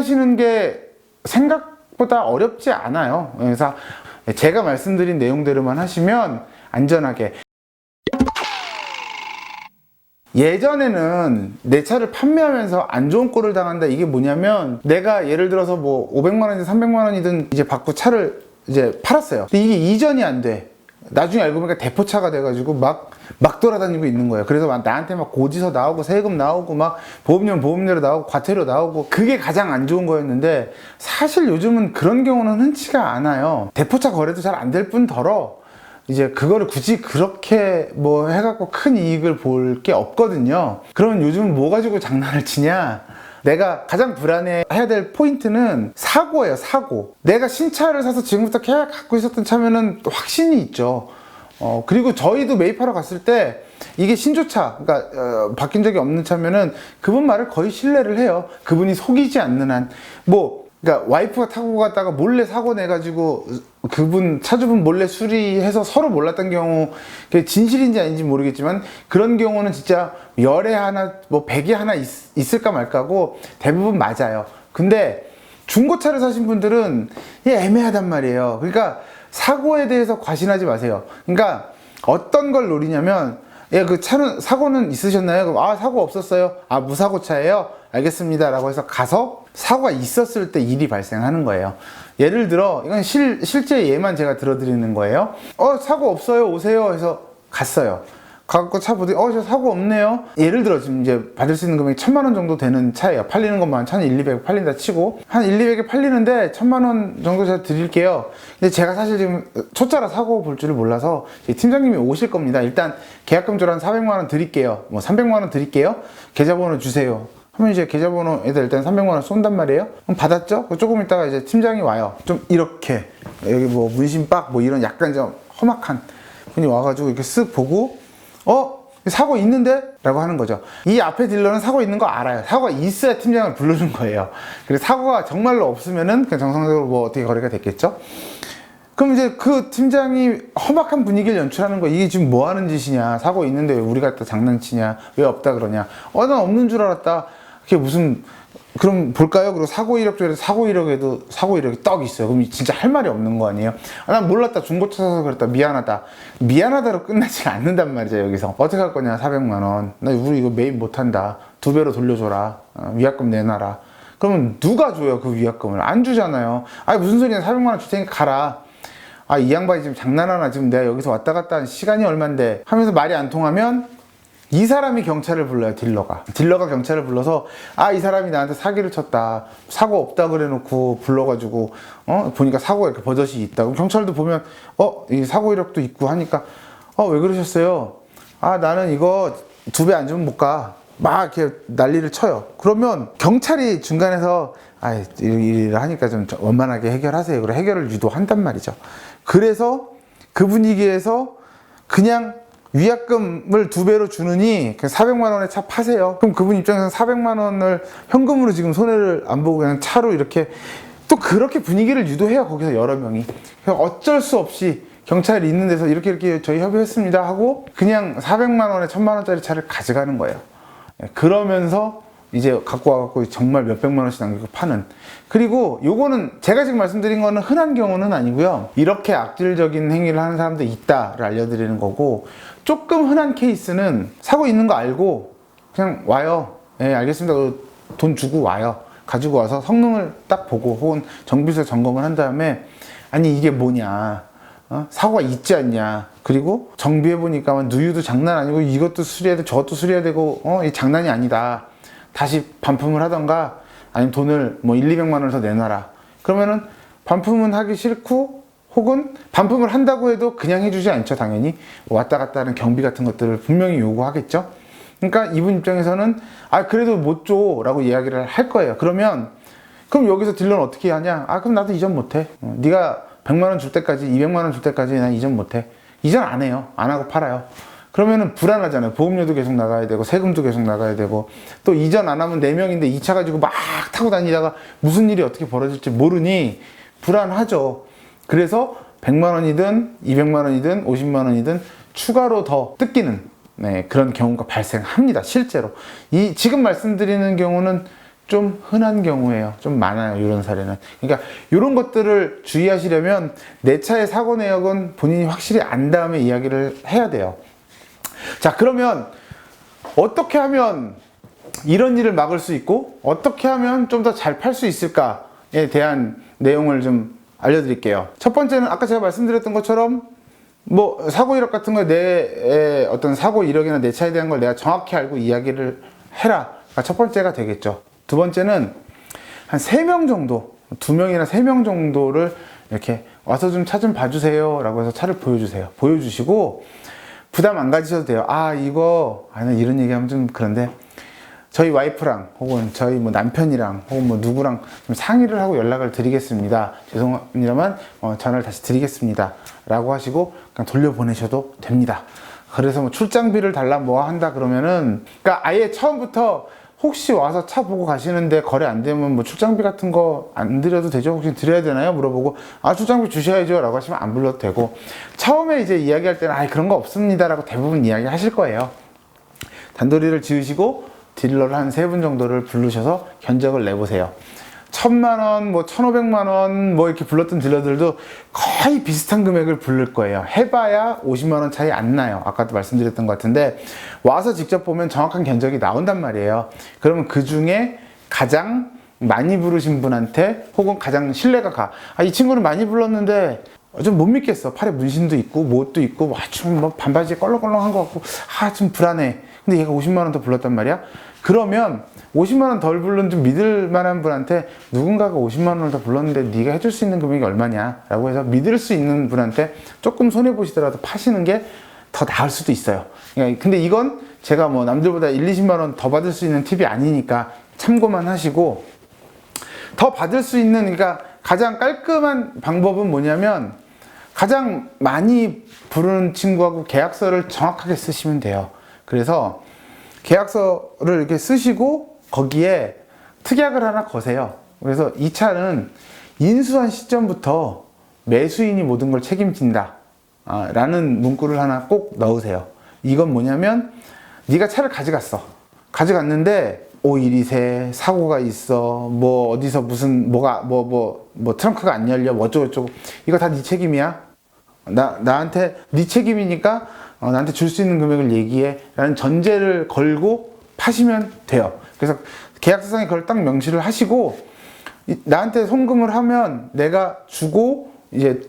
운전하시는 게 생각보다 어렵지 않아요. 그래서 제가 말씀드린 내용대로만 하시면 안전하게. 예전에는 내 차를 판매하면서 안 좋은 꼴을 당한다, 이게 뭐냐면, 내가 예를 들어서 뭐 500만 원이든 300만 원이든 이제 받고 차를 이제 팔았어요. 근데 이게 이전이 안 돼. 나중에 알고 보니까 대포차가 돼가지고 막 돌아다니고 있는 거예요. 그래서 나한테 막 고지서 나오고 세금 나오고 막 보험료로 나오고 과태료 나오고, 그게 가장 안 좋은 거였는데, 사실 요즘은 그런 경우는 흔치가 않아요. 대포차 거래도 잘 안 될 뿐더러 이제 그거를 굳이 그렇게 뭐 해갖고 큰 이익을 볼 게 없거든요. 그러면 요즘은 뭐 가지고 장난을 치냐? 내가 가장 불안해해야 될 포인트는 사고예요, 사고. 내가 신차를 사서 지금부터 계약 갖고 있었던 차면은 확신이 있죠. 그리고 저희도 매입하러 갔을 때 이게 신조차, 그러니까 바뀐 적이 없는 차면은 그분 말을 거의 신뢰를 해요. 그분이 속이지 않는 한. 그러니까 와이프가 타고 갔다가 몰래 사고 내가지고 그분 차주분 몰래 수리해서 서로 몰랐던 경우, 그게 진실인지 아닌지 모르겠지만 그런 경우는 진짜 열에 하나 뭐 100에 하나 있을까 말까고 대부분 맞아요. 근데 중고차를 사신 분들은 이게 애매하단 말이에요. 그러니까 사고에 대해서 과신하지 마세요. 그러니까 어떤 걸 노리냐면, 그 차는 사고는 있으셨나요? 그럼 사고 없었어요. 무사고차예요? 알겠습니다 라고 해서 가서 사고가 있었을 때 일이 발생하는 거예요. 예를 들어, 이건 실제 예만 제가 들어드리는 거예요. 사고 없어요, 오세요 해서 갔어요. 가고 차 보더니 저 사고 없네요. 예를 들어 지금 이제 받을 수 있는 금액이 1000만 원 정도 되는 차예요. 팔리는 것만 1,100, 200 팔린다 치고 한 1, 200에 팔리는데 1000만 원 정도 제가 드릴게요. 근데 제가 사실 지금 초짜라 사고 볼 줄을 몰라서 팀장님이 오실 겁니다. 일단 계약금조로 한 400만 원 드릴게요. 뭐 300만 원 드릴게요. 계좌번호 주세요. 하면 이제 계좌번호에다 일단 300만 원 쏜단 말이에요. 그럼 받았죠? 조금 있다가 이제 팀장이 와요. 좀 이렇게 여기 뭐 문신박 뭐 이런 약간 좀 험악한 분이 와가지고 이렇게 쓱 보고 사고 있는데? 라고 하는 거죠. 이 앞에 딜러는 사고 있는 거 알아요. 사고가 있어야 팀장을 부르는 거예요. 그래서 사고가 정말로 없으면은 그냥 정상적으로 뭐 어떻게 거래가 됐겠죠? 그럼 이제 그 팀장이 험악한 분위기를 연출하는 거예요. 이게 지금 뭐 하는 짓이냐? 사고 있는데 왜 우리 갖다 장난치냐? 왜 없다 그러냐? 난 없는 줄 알았다. 그게 무슨, 그럼 볼까요? 그리고 사고 이력조에도 사고 이력에도 사고 이력이 떡 있어요. 그럼 진짜 할 말이 없는 거 아니에요? 난 몰랐다. 중고차 사서 그랬다. 미안하다. 미안하다로 끝나지 않는단 말이죠, 여기서. 어떻게 할 거냐, 400만 원. 나 우리 이거 매입 못한다. 2배로 돌려줘라. 위약금 내놔라. 그러면 누가 줘요, 그 위약금을? 안 주잖아요. 무슨 소리냐, 400만 원 줄 테니까 가라. 이 양반이 지금 장난하나? 지금 내가 여기서 왔다 갔다 한 시간이 얼만데 하면서 말이 안 통하면 이 사람이 경찰을 불러요. 딜러가 경찰을 불러서 이 사람이 나한테 사기를 쳤다, 사고 없다 그래 놓고 불러가지고 보니까 사고가 이렇게 버젓이 있다. 그럼 경찰도 보면 이 사고 이력도 있고 하니까 왜 그러셨어요? 나는 이거 2배 안 주면 못 가. 막 이렇게 난리를 쳐요. 그러면 경찰이 중간에서 일을 하니까 좀 원만하게 해결하세요. 그래 해결을 유도한단 말이죠. 그래서 그 분위기에서 그냥 위약금을 2배로 주느니 400만 원에 차 파세요. 그럼 그분 입장에서는 400만 원을 현금으로 지금 손해를 안 보고 그냥 차로 이렇게 또 그렇게 분위기를 유도해요. 거기서 여러 명이. 어쩔 수 없이 경찰이 있는 데서 이렇게 저희 협의했습니다 하고 그냥 400만 원에 1000만 원짜리 차를 가져가는 거예요. 그러면서 이제 갖고 와갖고 정말 몇백만 원씩 남기고 파는. 그리고 요거는 제가 지금 말씀드린 거는 흔한 경우는 아니고요. 이렇게 악질적인 행위를 하는 사람도 있다를 알려드리는 거고, 조금 흔한 케이스는 사고 있는 거 알고 그냥 와요. 알겠습니다. 돈 주고 와요. 가지고 와서 성능을 딱 보고 혹은 정비소 점검을 한 다음에 이게 뭐냐, 사고가 있지 않냐, 그리고 정비해보니까 누유도 장난 아니고 이것도 수리해야 되고 저것도 수리해야 되고 이 장난이 아니다. 다시 반품을 하던가 아니면 돈을 뭐 1, 200만 원을 더 내놔라. 그러면은 반품은 하기 싫고, 혹은 반품을 한다고 해도 그냥 해주지 않죠. 당연히 왔다 갔다 하는 경비 같은 것들을 분명히 요구하겠죠. 그러니까 이분 입장에서는 그래도 못 줘 라고 이야기를 할 거예요. 그럼 여기서 딜러는 어떻게 하냐? 그럼 나도 이전 못해. 네가 100만 원 줄 때까지, 200만 원 줄 때까지 난 이전 못해. 이전 안 해요. 안 하고 팔아요. 그러면은 불안하잖아요. 보험료도 계속 나가야 되고 세금도 계속 나가야 되고, 또 이전 안 하면 4명인데 이 차 가지고 막 타고 다니다가 무슨 일이 어떻게 벌어질지 모르니 불안하죠. 그래서 100만 원이든 200만 원이든 50만 원이든 추가로 더 뜯기는 그런 경우가 발생합니다. 실제로 지금 말씀드리는 경우는 좀 흔한 경우예요. 좀 많아요. 이런 사례는. 그러니까 이런 것들을 주의하시려면 내 차의 사고 내역은 본인이 확실히 안 다음에 이야기를 해야 돼요. 자, 그러면 어떻게 하면 이런 일을 막을 수 있고 어떻게 하면 좀 더 잘 팔 수 있을까에 대한 내용을 좀 알려드릴게요. 첫 번째는 아까 제가 말씀드렸던 것처럼 뭐 사고 이력 같은 거 내 어떤 사고 이력이나 내 차에 대한 걸 내가 정확히 알고 이야기를 해라가 첫 번째가 되겠죠. 두 번째는 한 3명 정도, 2명이나 3명 정도를 이렇게 와서 좀 차 좀 봐주세요 라고 해서 차를 보여주세요. 보여주시고 부담 안 가지셔도 돼요. 아니 이런 얘기하면 좀 그런데 저희 와이프랑 혹은 저희 뭐 남편이랑 혹은 뭐 누구랑 좀 상의를 하고 연락을 드리겠습니다. 죄송합니다만 전화를 다시 드리겠습니다 라고 하시고 그냥 돌려보내셔도 됩니다. 그래서 뭐 출장비를 달라 뭐 한다 그러면은, 그러니까 아예 처음부터 혹시 와서 차 보고 가시는데 거래 안 되면 뭐 출장비 같은 거 안 드려도 되죠? 혹시 드려야 되나요? 물어보고 출장비 주셔야죠 라고 하시면 안 불러도 되고, 처음에 이제 이야기할 때는 그런 거 없습니다 라고 대부분 이야기 하실 거예요. 단도리를 지으시고 딜러를 한 3분 정도를 부르셔서 견적을 내보세요. 1000만원, 뭐 1500만원 뭐 이렇게 불렀던 딜러들도 거의 비슷한 금액을 부를 거예요. 해봐야 50만원 차이 안 나요. 아까도 말씀드렸던 것 같은데 와서 직접 보면 정확한 견적이 나온단 말이에요. 그러면 그 중에 가장 많이 부르신 분한테 혹은 가장 신뢰가 가. 이 친구는 많이 불렀는데 좀 못 믿겠어. 팔에 문신도 있고 뭣도 있고 좀 뭐 반바지에 껄렁껄렁한 것 같고 좀 불안해. 근데 얘가 50만원 더 불렀단 말이야. 그러면 50만원 덜 부른 좀 믿을 만한 분한테 누군가가 50만원을 더 불렀는데 네가 해줄 수 있는 금액이 얼마냐 라고 해서 믿을 수 있는 분한테 조금 손해보시더라도 파시는 게 더 나을 수도 있어요. 근데 이건 제가 뭐 남들보다 20만원 더 받을 수 있는 팁이 아니니까 참고만 하시고, 더 받을 수 있는, 그러니까 가장 깔끔한 방법은 뭐냐면 가장 많이 부르는 친구하고 계약서를 정확하게 쓰시면 돼요. 그래서 계약서를 이렇게 쓰시고 거기에 특약을 하나 거세요. 그래서 이 차는 인수한 시점부터 매수인이 모든 걸 책임진다 라는 문구를 하나 꼭 넣으세요. 이건 뭐냐면 네가 차를 가져갔는데 오일이세, 사고가 있어, 뭐 어디서 무슨 뭐 트렁크가 안 열려, 뭐 어쩌고저쩌고, 이거 다 네 책임이야. 나한테 네 책임이니까 나한테 줄 수 있는 금액을 얘기해 라는 전제를 걸고 파시면 돼요. 그래서 계약서상에 그걸 딱 명시를 하시고 나한테 송금을 하면 내가 주고 이제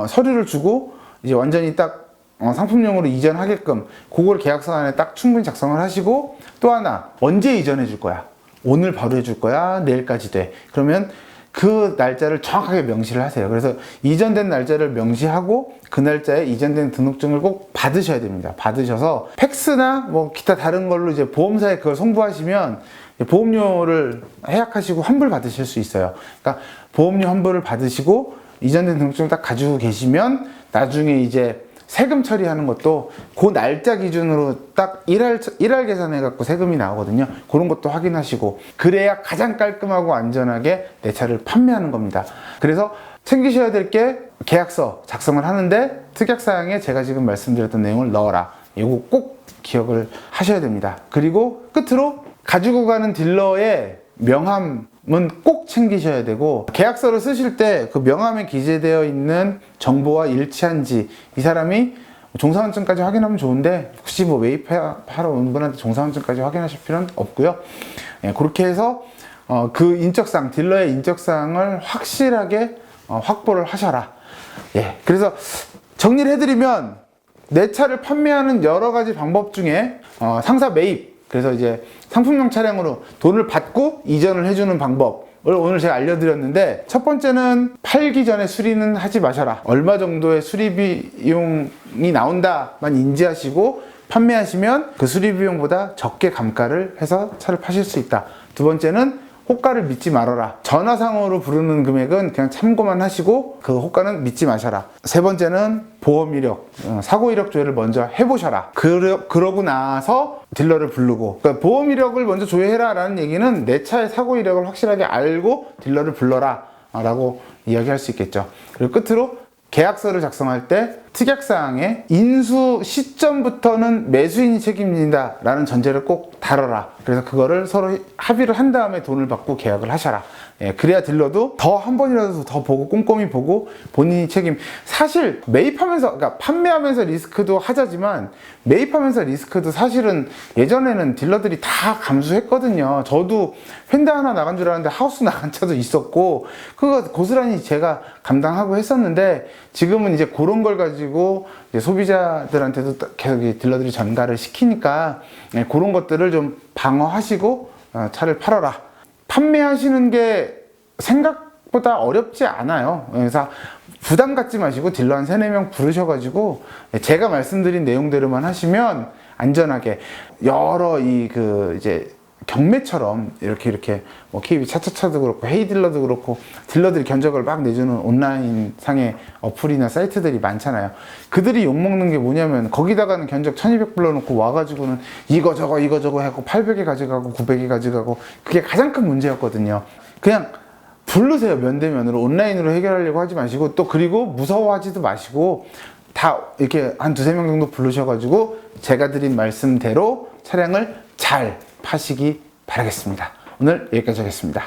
서류를 주고 이제 완전히 딱 상품용으로 이전하게끔 그걸 계약서 안에 딱 충분히 작성을 하시고, 또 하나 언제 이전해 줄 거야? 오늘 바로 해줄 거야? 내일까지 돼? 그러면 그 날짜를 정확하게 명시를 하세요. 그래서 이전된 날짜를 명시하고 그 날짜에 이전된 등록증을 꼭 받으셔야 됩니다. 받으셔서 팩스나 뭐 기타 다른 걸로 이제 보험사에 그걸 송부하시면 보험료를 해약하시고 환불 받으실 수 있어요. 그러니까 보험료 환불을 받으시고 이전된 등록증을 딱 가지고 계시면 나중에 이제 세금 처리하는 것도 그 날짜 기준으로 딱 일할 계산해갖고 세금이 나오거든요. 그런 것도 확인하시고, 그래야 가장 깔끔하고 안전하게 내 차를 판매하는 겁니다. 그래서 챙기셔야 될 게 계약서 작성을 하는데 특약사항에 제가 지금 말씀드렸던 내용을 넣어라. 이거 꼭 기억을 하셔야 됩니다. 그리고 끝으로 가지고 가는 딜러의 명함은 꼭 챙기셔야 되고, 계약서를 쓰실 때 그 명함에 기재되어 있는 정보와 일치한지, 이 사람이 종사원증까지 확인하면 좋은데 혹시 뭐 매입하러 온 분한테 종사원증까지 확인하실 필요는 없고요. 그렇게 해서 그 인적사항, 딜러의 인적사항을 확실하게 확보를 하셔라. 그래서 정리를 해드리면 내 차를 판매하는 여러 가지 방법 중에 상사 매입, 그래서 이제 상품용 차량으로 돈을 받고 이전을 해주는 방법을 오늘 제가 알려드렸는데, 첫 번째는 팔기 전에 수리는 하지 마셔라. 얼마 정도의 수리 비용이 나온다만 인지하시고 판매하시면 그 수리 비용보다 적게 감가를 해서 차를 파실 수 있다. 두 번째는 호가를 믿지 말아라. 전화상으로 부르는 금액은 그냥 참고만 하시고 그 호가는 믿지 마셔라. 세 번째는 보험 이력, 사고 이력 조회를 먼저 해보셔라. 그러고 나서 딜러를 부르고, 그러니까 보험 이력을 먼저 조회해라 라는 얘기는 내 차의 사고 이력을 확실하게 알고 딜러를 불러라 라고 이야기할 수 있겠죠. 그리고 끝으로 계약서를 작성할 때 특약사항에 인수 시점부터는 매수인이 책임진다 라는 전제를 꼭 달아라. 그래서 그거를 서로 합의를 한 다음에 돈을 받고 계약을 하셔라. 그래야 딜러도 더 한 번이라도 더 보고 꼼꼼히 보고 본인이 책임. 사실 매입하면서, 그러니까 판매하면서 리스크도 하자지만 매입하면서 리스크도 사실은 예전에는 딜러들이 다 감수했거든요. 저도 펜다 하나 나간 줄 알았는데 하우스 나간 차도 있었고 그거 고스란히 제가 감당하고 했었는데 지금은 이제 그런 걸 가지고 이제 소비자들한테도 계속 딜러들이 전가를 시키니까 그런 것들을 좀 방어하시고 차를 팔아라. 판매하시는 게 생각보다 어렵지 않아요. 그래서 부담 갖지 마시고 딜러 한 3-4명 부르셔가지고 제가 말씀드린 내용대로만 하시면 안전하게 여러 이제 경매처럼 이렇게 뭐 KB 차차차도 그렇고 헤이딜러도 그렇고 딜러들이 견적을 막 내주는 온라인 상의 어플이나 사이트들이 많잖아요. 그들이 욕먹는 게 뭐냐면 거기다가는 견적 1200 불러놓고 와가지고는 이거 저거 하고 800에 가져가고 900에 가져가고 그게 가장 큰 문제였거든요. 그냥 부르세요. 면대면으로 온라인으로 해결하려고 하지 마시고 또 그리고 무서워하지도 마시고 다 이렇게 한 2-3명 정도 부르셔가지고 제가 드린 말씀대로 차량을 잘 파시기 바라겠습니다. 오늘 여기까지 하겠습니다.